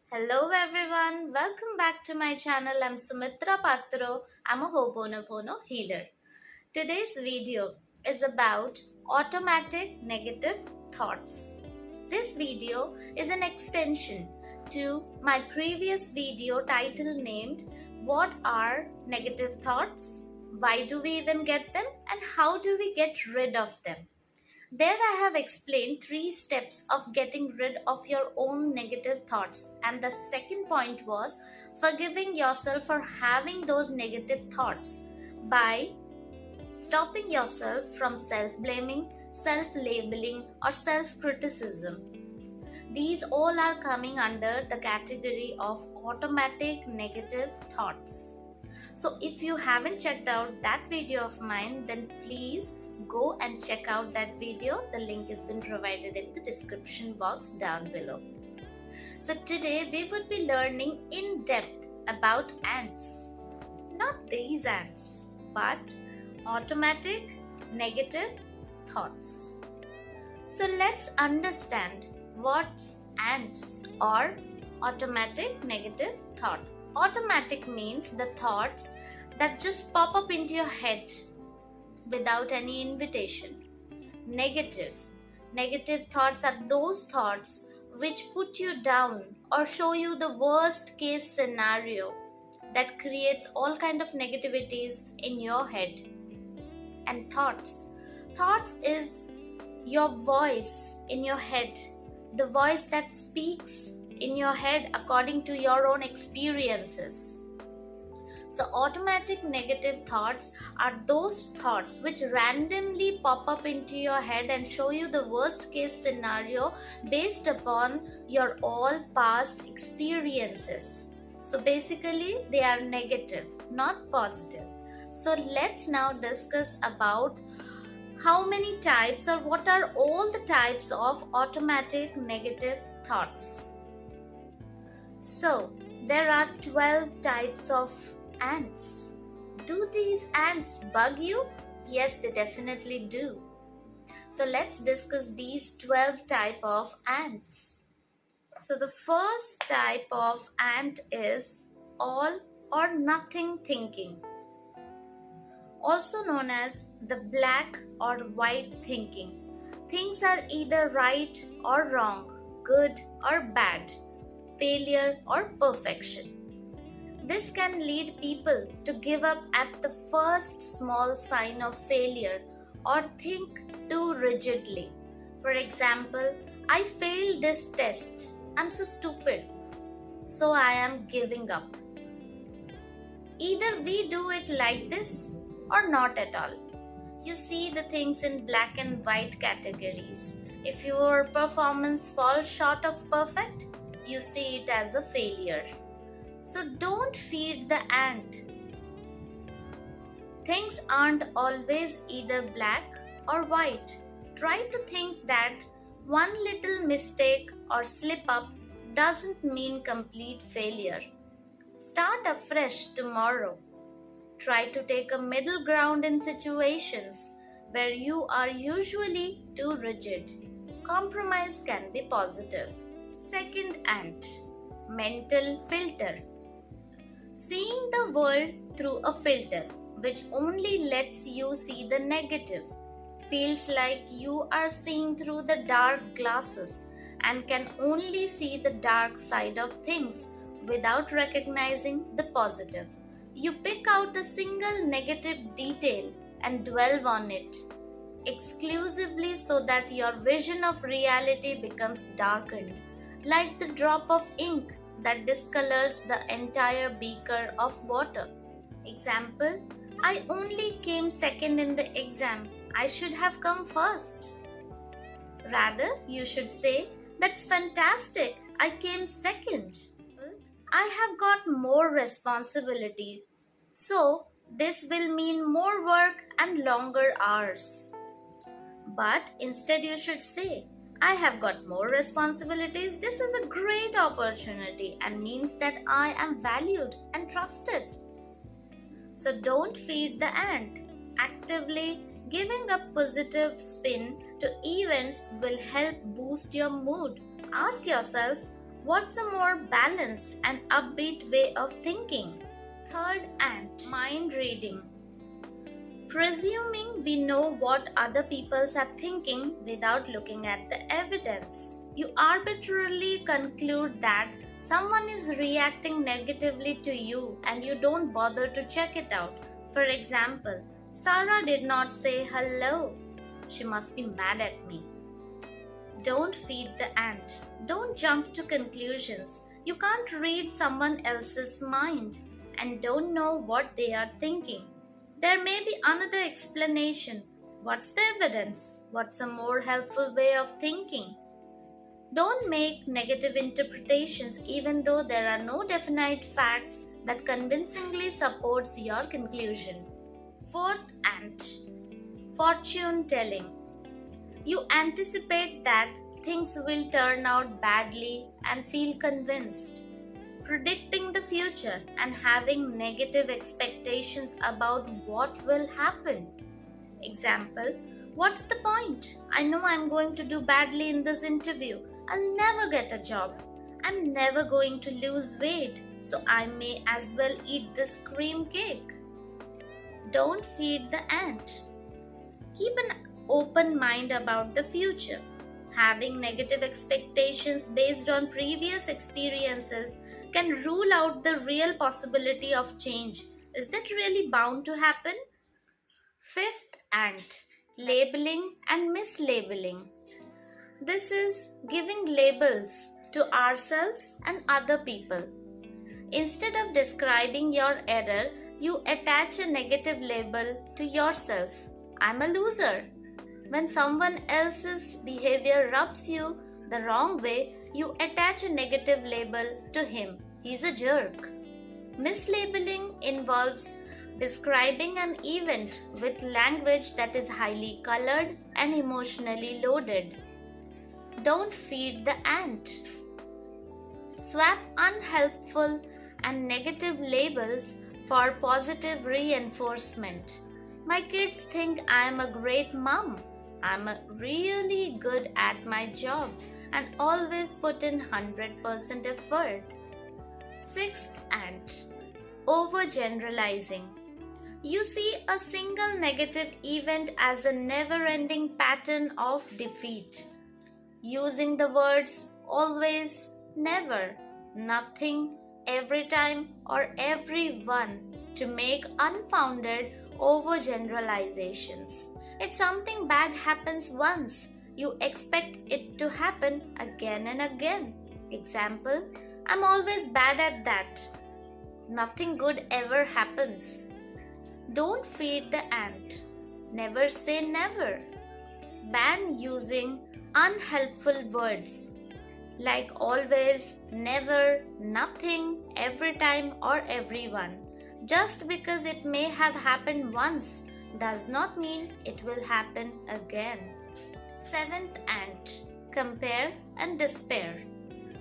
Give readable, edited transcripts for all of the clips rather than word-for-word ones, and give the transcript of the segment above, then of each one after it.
Hello everyone, welcome back to my channel. I'm Sumitra Patro. I'm a Ho'oponopono healer. Today's video is about automatic negative thoughts. This video is an extension to my previous video title named What are negative thoughts? Why do we even get them? And how do we get rid of them? There, I have explained 3 steps of getting rid of your own negative thoughts, and the second point was forgiving yourself for having those negative thoughts by stopping yourself from self blaming, self labeling, or self criticism. These all are coming under the category of automatic negative thoughts. So, if you haven't checked out that video of mine, then please go and check out that video. The link has been provided in the description box down below. So today we would be learning in depth about ants. Not these ants, but automatic negative thoughts. So let's understand what's ants or automatic negative thought. Automatic means the thoughts that just pop up into your head without any invitation. Negative thoughts are those thoughts which put you down or show you the worst case scenario that creates all kind of negativities in your head. And thoughts is your voice in your head, the voice that speaks in your head according to your own experiences. So automatic negative thoughts are those thoughts which randomly pop up into your head and show you the worst case scenario based upon your all past experiences. So basically they are negative, not positive. So let's now discuss about how many types or what are all the types of automatic negative thoughts. So there are 12 types of ants. Do these ants bug you? Yes, they definitely do. So let's discuss these 12 type of ants. So the first type of ant is all or nothing thinking, also known as the black or white thinking. Things are either right or wrong, good or bad, failure or perfection. This can lead people to give up at the first small sign of failure or think too rigidly. For example, I failed this test. I'm so stupid. So I am giving up. Either we do it like this or not at all. You see the things in black and white categories. If your performance falls short of perfect, you see it as a failure. So don't feed the ant. Things aren't always either black or white. Try to think that one little mistake or slip up doesn't mean complete failure. Start afresh tomorrow. Try to take a middle ground in situations where you are usually too rigid. Compromise can be positive. Second ant, mental filter. Seeing the world through a filter which only lets you see the negative feels like you are seeing through the dark glasses and can only see the dark side of things without recognizing the positive. You pick out a single negative detail and dwell on it exclusively so that your vision of reality becomes darkened, like the drop of ink that discolors the entire beaker of water. Example, I only came second in the exam. I should have come first. Rather, you should say, that's fantastic. I came second. I have got more responsibility. So, this will mean more work and longer hours. But instead you should say, I have got more responsibilities. This is a great opportunity and means that I am valued and trusted. So don't feed the ant. Actively giving a positive spin to events will help boost your mood. Ask yourself, What's a more balanced and upbeat way of thinking? Third ant, mind reading. Presuming we know what other people are thinking without looking at the evidence. You arbitrarily conclude that someone is reacting negatively to you and you don't bother to check it out. For example, Sarah did not say hello. She must be mad at me. Don't feed the ant. Don't jump to conclusions. You can't read someone else's mind and don't know what they are thinking. There may be another explanation. What's the evidence? What's a more helpful way of thinking? Don't make negative interpretations even though there are no definite facts that convincingly supports your conclusion. Fourth ant, fortune telling. You anticipate that things will turn out badly and feel convinced. Predicting the future and having negative expectations about what will happen. Example, what's the point? I know I'm going to do badly in this interview. I'll never get a job. I'm never going to lose weight, so I may as well eat this cream cake. Don't feed the ant. Keep an open mind about the future. Having negative expectations based on previous experiences can rule out the real possibility of change. Is that really bound to happen? Fifth ant, labeling and mislabelling. This is giving labels to ourselves and other people. Instead of describing your error, you attach a negative label to yourself. I'm a loser. When someone else's behavior rubs you the wrong way, you attach a negative label to him. He's a jerk. Mislabeling involves describing an event with language that is highly colored and emotionally loaded. Don't feed the ant. Swap unhelpful and negative labels for positive reinforcement. My kids think I am a great mom. I'm really good at my job and always put in 100% effort. Sixth ant, over-generalizing. You see a single negative event as a never-ending pattern of defeat. Using the words always, never, nothing, every time, or everyone to make unfounded overgeneralizations. If something bad happens once, you expect it to happen again and again. Example, I'm always bad at that. Nothing good ever happens. Don't feed the ant. Never say never. Ban using unhelpful words like always, never, nothing, every time, or everyone. Just because it may have happened once does not mean it will happen again. Seventh ant, compare and despair.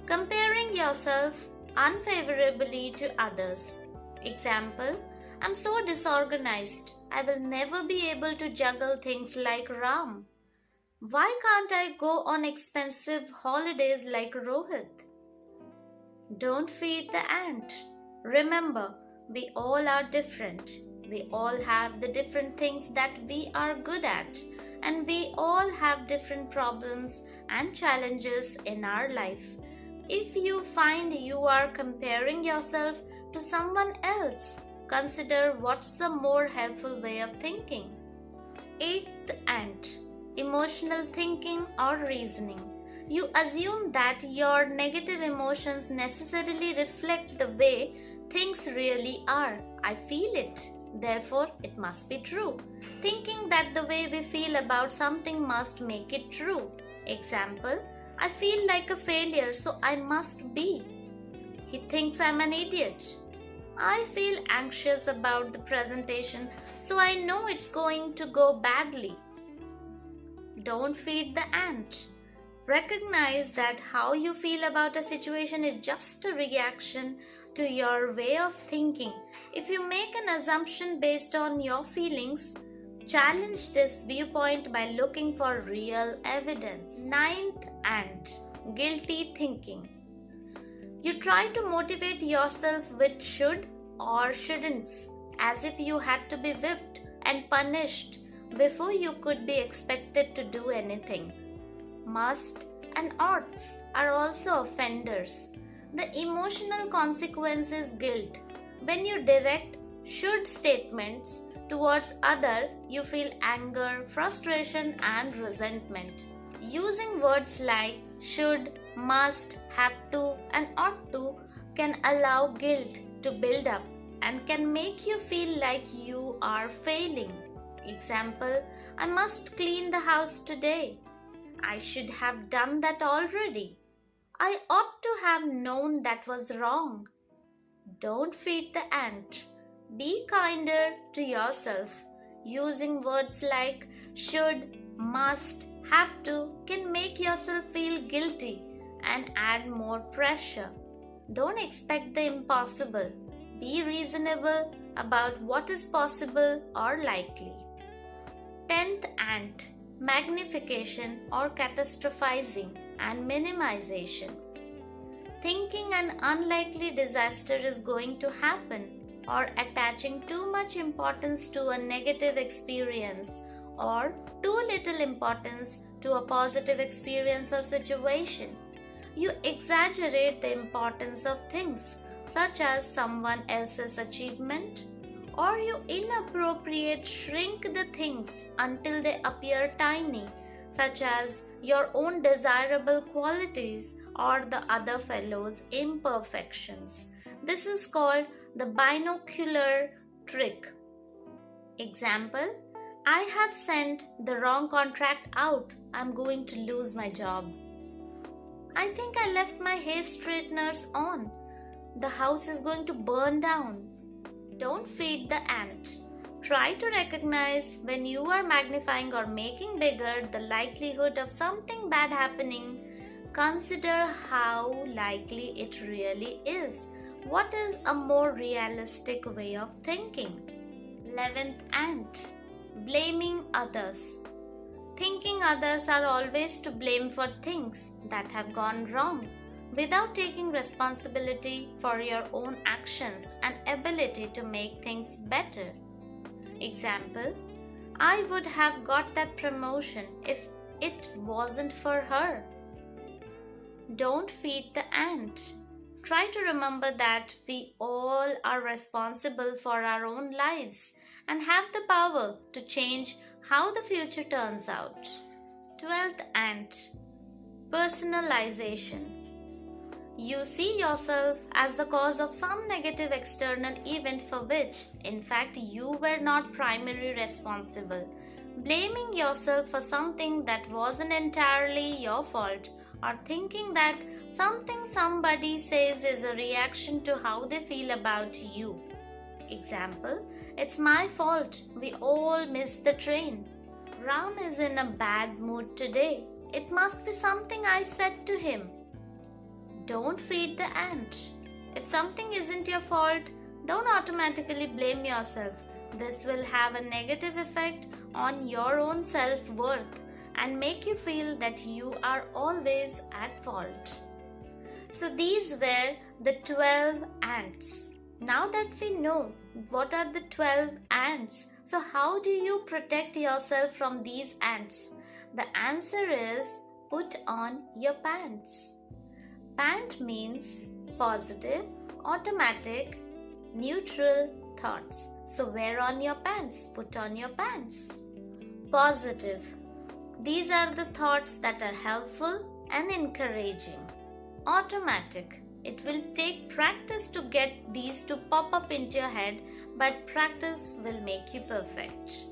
Comparing yourself unfavorably to others. Example, I'm so disorganized. I will never be able to juggle things like Ram. Why can't I go on expensive holidays like Rohit? Don't feed the ant. Remember, we all are different. We all have the different things that we are good at, and we all have different problems and challenges in our life. If you find you are comparing yourself to someone else, consider what's a more helpful way of thinking. Eighth ant, emotional thinking or reasoning. You assume that your negative emotions necessarily reflect the way things really are. I feel it. Therefore, it must be true. Thinking that the way we feel about something must make it true. Example, I feel like a failure, so I must be. He thinks I'm an idiot. I feel anxious about the presentation, so I know it's going to go badly. Don't feed the ant. Recognize that how you feel about a situation is just a reaction to your way of thinking. If you make an assumption based on your feelings, challenge this viewpoint by looking for real evidence. Ninth ant, guilty thinking. You try to motivate yourself with should or shouldn'ts, as if you had to be whipped and punished before you could be expected to do anything. Must and oughts are also offenders. The emotional consequence is guilt. When you direct should statements towards other, you feel anger, frustration and resentment. Using words like should, must, have to and ought to can allow guilt to build up and can make you feel like you are failing. Example, I must clean the house today. I should have done that already. I ought to have known that was wrong. Don't feed the ant. Be kinder to yourself. Using words like should, must, have to can make yourself feel guilty and add more pressure. Don't expect the impossible. Be reasonable about what is possible or likely. 10th ant, magnification or catastrophizing and minimization. Thinking an unlikely disaster is going to happen or attaching too much importance to a negative experience or too little importance to a positive experience or situation. You exaggerate the importance of things such as someone else's achievement, or you inappropriate shrink the things until they appear tiny, such as your own desirable qualities or the other fellow's imperfections. This is called the binocular trick. Example, I have sent the wrong contract out. I'm going to lose my job. I think I left my hair straighteners on. The house is going to burn down. Don't feed the ant. Try to recognize when you are magnifying or making bigger the likelihood of something bad happening. Consider how likely it really is. What is a more realistic way of thinking? 11th ant, blaming others. Thinking others are always to blame for things that have gone wrong, without taking responsibility for your own actions and ability to make things better. Example, I would have got that promotion if it wasn't for her. Don't feed the ant. Try to remember that we all are responsible for our own lives and have the power to change how the future turns out. 12th ant, personalisation. You see yourself as the cause of some negative external event for which, in fact, you were not primarily responsible. Blaming yourself for something that wasn't entirely your fault, or thinking that something somebody says is a reaction to how they feel about you. Example, it's my fault. We all missed the train. Ram is in a bad mood today. It must be something I said to him. Don't feed the ant. If something isn't your fault, don't automatically blame yourself. This will have a negative effect on your own self-worth and make you feel that you are always at fault. So these were the 12 ants. Now that we know what are the 12 ants, so how do you protect yourself from these ants? The answer is put on your pants. P.A.N.T means positive, automatic, neutral thoughts. So wear on your pants, put on your pants. Positive. These are the thoughts that are helpful and encouraging. Automatic. It will take practice to get these to pop up into your head, but practice will make you perfect.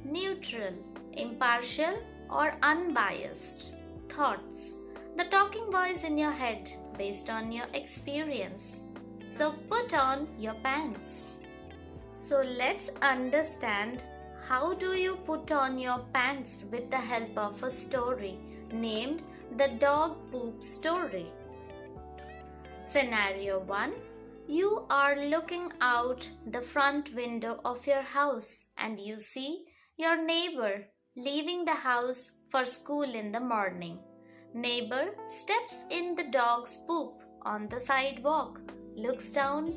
Neutral. Impartial or unbiased thoughts. The talking voice in your head based on your experience. So put on your pants. So let's understand how do you put on your pants with the help of a story named the dog poop story. Scenario 1. You are looking out the front window of your house and you see your neighbor leaving the house for school in the morning. Neighbor steps in the dog's poop on the sidewalk, looks down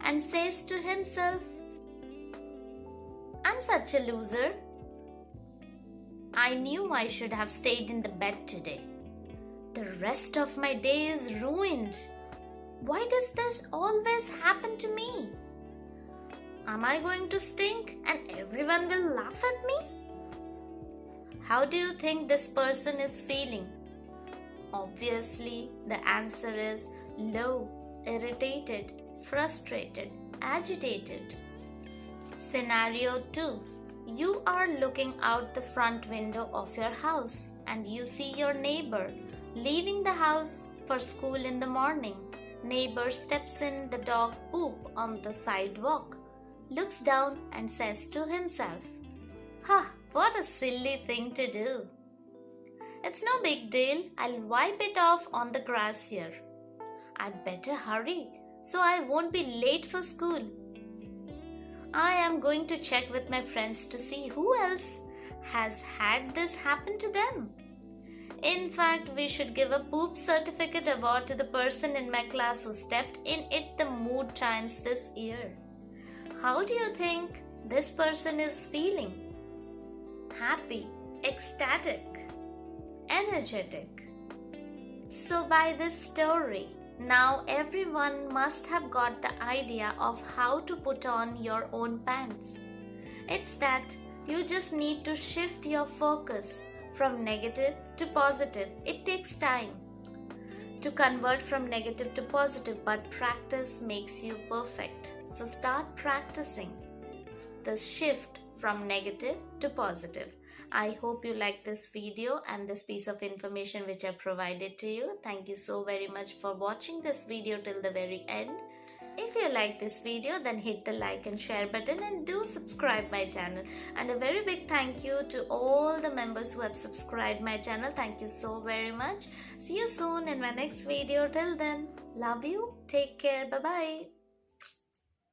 and says to himself, I'm such a loser. I knew I should have stayed in the bed today. The rest of my day is ruined. Why does this always happen to me? Am I going to stink and everyone will laugh at me? How do you think this person is feeling? Obviously, the answer is low, irritated, frustrated, agitated. Scenario 2. You are looking out the front window of your house and you see your neighbor leaving the house for school in the morning. Neighbor steps in the dog poop on the sidewalk, looks down and says to himself, "Ha, what a silly thing to do. It's no big deal, I'll wipe it off on the grass here. I'd better hurry so I won't be late for school. I am going to check with my friends to see who else has had this happen to them. In fact, we should give a poop certificate award to the person in my class who stepped in it the mood times this year." How do you think this person is feeling? Happy, ecstatic, energetic. So by this story, now everyone must have got the idea of how to put on your own pants. It's that you just need to shift your focus from negative to positive. It takes time to convert from negative to positive, but practice makes you perfect. So start practicing the shift from negative to positive. I hope you like this video and this piece of information which I provided to you. Thank you so very much for watching this video till the very end. If you like this video, then hit the like and share button and do subscribe my channel. And a very big thank you to all the members who have subscribed my channel. Thank you so very much. See you soon in my next video. Till then, love you. Take care. Bye-bye.